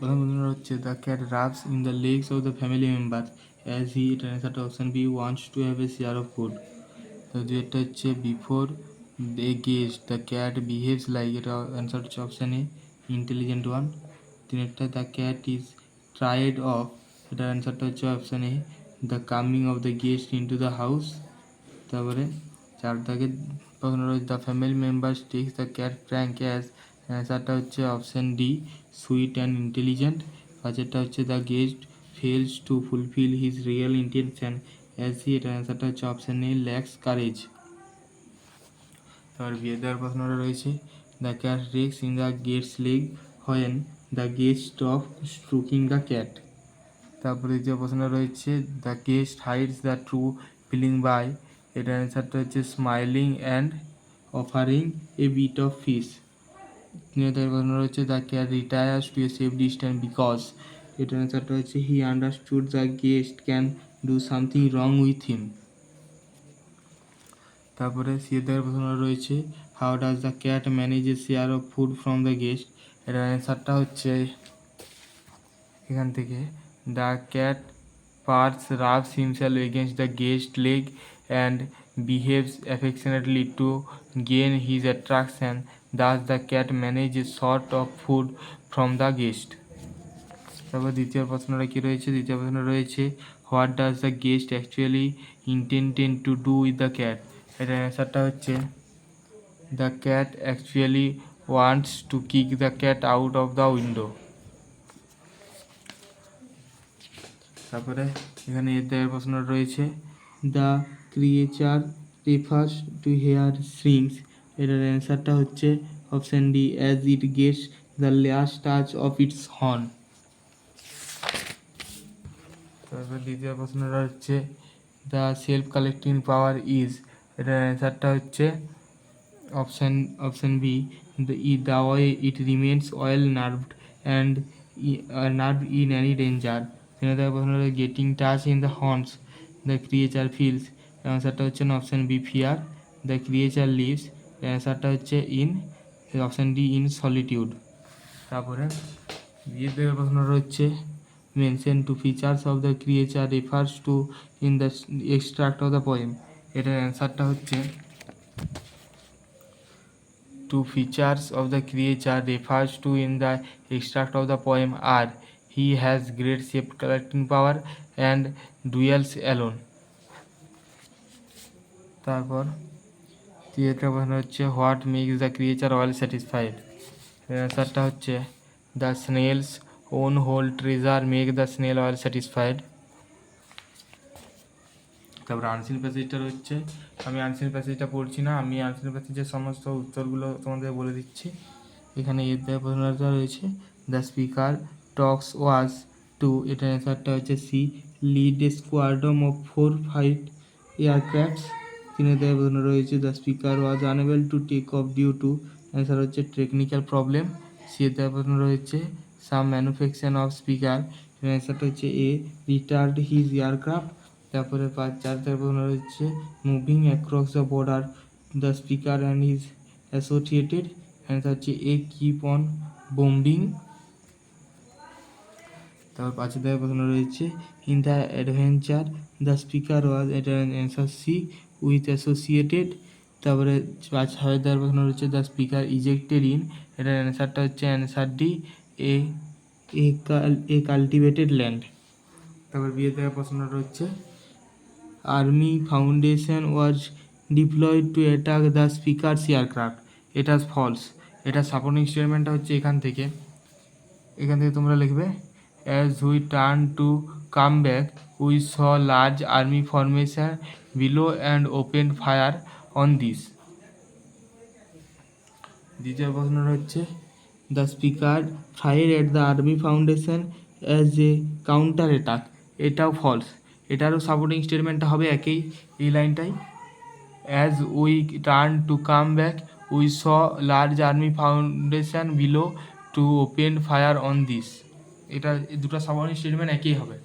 প্রথম প্রশ্নটা হচ্ছে the cat rubs in the legs of the family member as he, এটা অ্যান্সারটা option B, wants to have a share of food. তো দুইটা হচ্ছে before a guest the cat behaves like, এটা answer হচ্ছে অপশান এ, ইন্টেলিজেন্ট ওয়ান। তিনেরটা the cat is tried of, এটার অ্যান্সারটা হচ্ছে option A, the coming of the guest into the house. তারপরে চার দাগে প্রশ্ন রয়েছে the family member text the cat prank as, অ্যান্সারটা হচ্ছে option D, sweet and intelligent. পাঁচেরটা হচ্ছে the guest fails to fulfil his real intention as he, এটার অ্যান্সারটা হচ্ছে অপশান এ, ল্যাক্স কারেজ। তারপর বিয়ে দেওয়ার প্রশ্নটা রয়েছে the cat rests in the gates leg when the guest stop stroking the cat. তারপরে যে প্রশ্নটা রয়েছে the guest hides the true feeling by, এটার অ্যান্সারটা হচ্ছে smiling and offering a bit of fish. তিনটার প্রশ্ন রয়েছে the cat retires to a safe distance because, এটার অ্যান্সারটা হচ্ছে he understood the guest can do something wrong with him. তারপরে সিয়েদের প্রশ্ন রয়েছে how does the cat manage a share of food from the guest, এটার অ্যান্সারটা হচ্ছে এখান থেকে the cat purrs rubs himself against the guest leg and behaves affectionately to gain his attraction, thus the cat manage a short of food from the guest. তারপর দ্বিতীয় প্রশ্নটা কী রয়েছে, দ্বিতীয় প্রশ্ন রয়েছে what does the guest actually intend to do with the cat, এটার অ্যান্সারটা হচ্ছে the cat actually wants to kick the cat out of the window. তারপরে এখানে এর দেওয়ার প্রশ্ন রয়েছে the creature refers to here shrinks, এটার অ্যান্সারটা হচ্ছে option D, as it gets the last touch of its horn. তারপর দ্বিতীয় প্রশ্নটা হচ্ছে the self collecting power is, এটার অ্যান্সারটা হচ্ছে option B, the way it remains well nerved and nerve in any danger. তিনটা প্রশ্ন হচ্ছে getting touch in the horns the creature feels, অ্যান্সারটা হচ্ছে option B, fear. The creature lives, অ্যান্সারটা হচ্ছে in, option D, in solitude. তারপরে বিয়ের থেকে প্রশ্নটা হচ্ছে mention two features of the creature refers to in the extract of the poem, এটার অ্যান্সারটা হচ্ছে two features of the creature refers to in the extract of the poem আর he has great safe collecting power and dwells alone. তারপর তৃতীয় প্রশ্ন হচ্ছে what makes the creature well satisfied, অ্যান্সারটা হচ্ছে the snails own whole treasure make the snail well satisfied. তারপর unseen প্যাসেজটা হচ্ছে, আমি আনসিন প্যাসেজটা পড়ছি না, আমি আনসিন প্যাসেজের সমস্ত উত্তরগুলো তোমাদের বলে দিচ্ছি। এখানে এর দেওয়া প্রশ্নটা রয়েছে the speaker talks was to, এটার অ্যান্সারটা হচ্ছে C, lead a squadron of 4 fight aircrafts. তিনে দেওয়া প্রশ্ন রয়েছে the speaker was unable to take off due to, answer হচ্ছে টেকনিক্যাল প্রবলেম। সি এর দেওয়া প্রশ্ন রয়েছে সাম ম্যানুফ্যাকচার অফ স্পিকার, অ্যান্সারটা হচ্ছে এ, রিটার্ড হিজ এয়ারক্রাফট। তারপরে চার প্রশ্ন রয়েছে moving across the border the speaker and his associated, answer হচ্ছে এ, কিপ অন বোম্বিং। তারপর পাঁচের দাগে প্রশ্ন রয়েছে in the adventure the speaker ওয়াজ, এটার অ্যান্সার সি, উইথ অ্যাসোসিয়েটেড। তারপরে ছয়ের দাগের প্রশ্ন রয়েছে দ্য স্পিকার ইজেক্টেড ইন, এটার অ্যান্সারটা হচ্ছে answer D, a, a cultivated land. তারপর বিয়ের দাগের প্রশ্নটা হচ্ছে army foundation was deployed to attack the speakers aircraft, এটা ফলস। এটা সাপোর্টিং স্টেটমেন্টটা হচ্ছে এখান থেকে তোমরা লিখবে as we turn to come back we saw large army formation below and open fire on this. দ্বিতীয় প্রশ্নটা হচ্ছে the speaker fire at the army foundation as a counter attack, এটাও ফলস। এটারও সাপোর্টিং স্টেটমেন্টটা হবে একই, এই লাইনটাই as we turn to come back we saw large army foundation below to open fire on this, এটা দুটো সাপোর্টিং স্টেটমেন্ট একই হবে।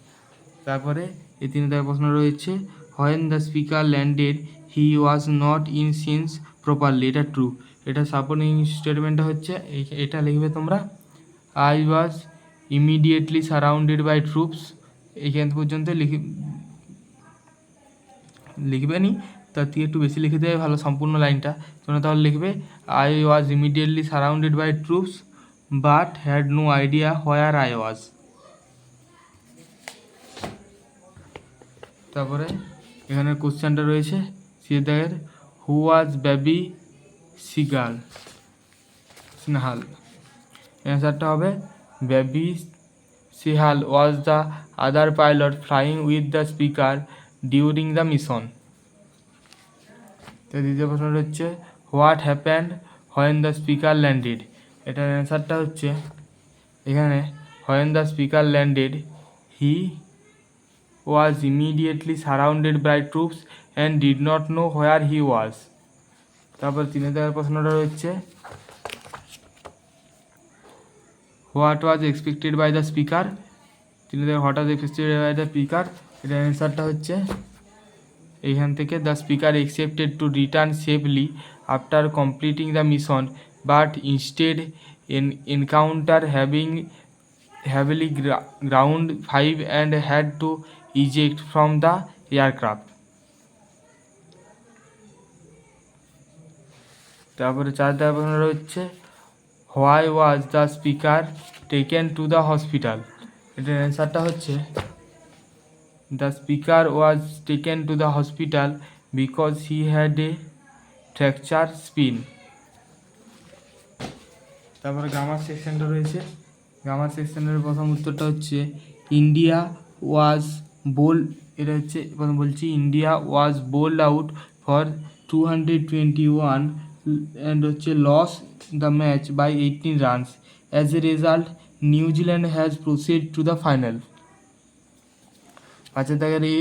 তারপরে এই তিনটা প্রশ্ন রয়েছে when the speaker landed he was not in sense properly, এটা ট্রু। এটা সাপোর্টিং স্টেটমেন্টটা হচ্ছে এটা লিখবে তোমরা I was immediately surrounded by troops, এইখান পর্যন্ত লিখবেনি, তার থেকে একটু বেশি লিখে দেবে ভালো সম্পূর্ণ লাইনটা। তোমরা তাহলে লিখবে I was immediately surrounded by troops but had no idea where I was. তারপরে এখানে কোশ্চেনটা রয়েছে সিদ্ধার্থের, হু ওয়াজ বেবি সিনহাল। অ্যান্সারটা হবে baby Sihal was the other pilot flying with the speaker during the mission. তো দ্বিতীয় প্রশ্নটা হচ্ছে what happened when the speaker landed. এটার অ্যান্সারটা হচ্ছে এখানে when the speaker landed he was immediately surrounded by troops and did not know where he was. তারপর 3 number প্রশ্নটা রয়েছে what was expected by the speaker. 3 number what was expected by the speaker, এটার অ্যান্সারটা হচ্ছে এইখান থেকে the speaker accepted to return safely after completing the mission but instead encounter heavily ground 5 and had to eject from the aircraft. তারপরে 4 নম্বর প্রশ্ন হচ্ছে why was the speaker taken to the hospital. এটার অ্যান্সারটা হচ্ছে the speaker was taken to the hospital because he had a fracture spin. তারপরে grammar সেকশনটা রয়েছে, grammar সেকশনের প্রথম উত্তরটা হচ্ছে ইন্ডিয়া ওয়াজ বোল্ড, এটা হচ্ছে প্রথম বলছি India was bowled out for 221 and হচ্ছে loss the match by 18 runs. As a result New Zealand has proceed to the final. 5 দাগের এ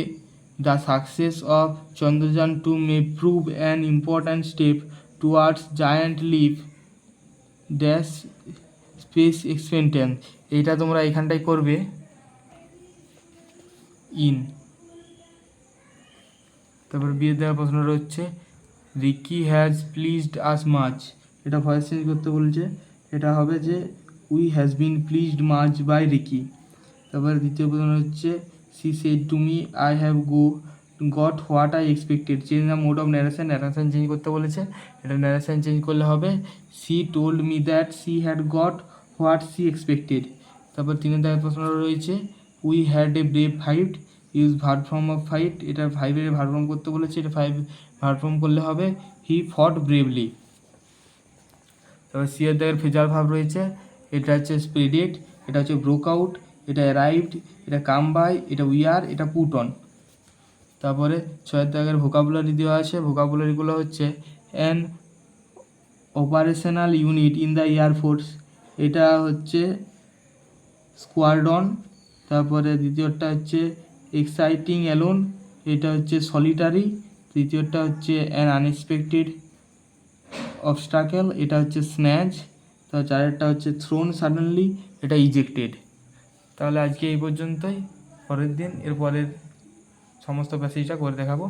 the success of Chandrayaan 2 may prove an important step towards giant leap dash space expectance. এইটা তোমরা এখানটায় করবে in. তারপর বিয়ের দেওয়ার প্রশ্নটা হচ্ছে Ricky has pleased us much. এটা ভয়েস চেঞ্জ করতে বলছে, এটা হবে যে we has been pleased much by Ricky. তারপর দ্বিতীয় প্রশ্ন হচ্ছে she said to me I have got what I expected. Change the mode of narration, narration change করতে বলেছে, এটা ন্যারেশন চেঞ্জ করলে হবে she told me that she had got what she expected. তারপর 3 নম্বর প্রশ্ন রয়েছে we had A brave fight, use verb form of fight. এটা 5-এর verb form করতে বলেছে, এটা 5 ভার্ব ফর্ম করলে হবে হি ফট ব্রেভলি। তারপর সি এর দাগের ফেজাল ভার্ব রয়েছে, এটা হচ্ছে স্প্রেডেড, এটা হচ্ছে ব্রোক আউট, এটা অ্যারাইভড, এটা কাম বাই, এটা উইয়ার, এটা পুট অন। তারপরে 6 দাগের ভোকাবুলারি দেওয়া আছে, ভোকাবুলারিগুলো হচ্ছে an operational unit in the air force, এটা হচ্ছে স্কোয়াড্রন। তারপরে দ্বিতীয়টা হচ্ছে এক্সাইটিং অ্যালোন, এটা হচ্ছে সলিটারি। তৃতীয়টা হচ্ছে অ্যান আনএক্সপেক্টেড অবস্টাকেল, এটা হচ্ছে স্ন্যাচ। তো 4টা হচ্ছে থ্রোন সাডেনলি, এটা ইজেক্টেড। তাহলে আজকে এই পর্যন্তই, পরের দিন এর পরের সমস্ত প্যাসেজটা করে দেখাবো।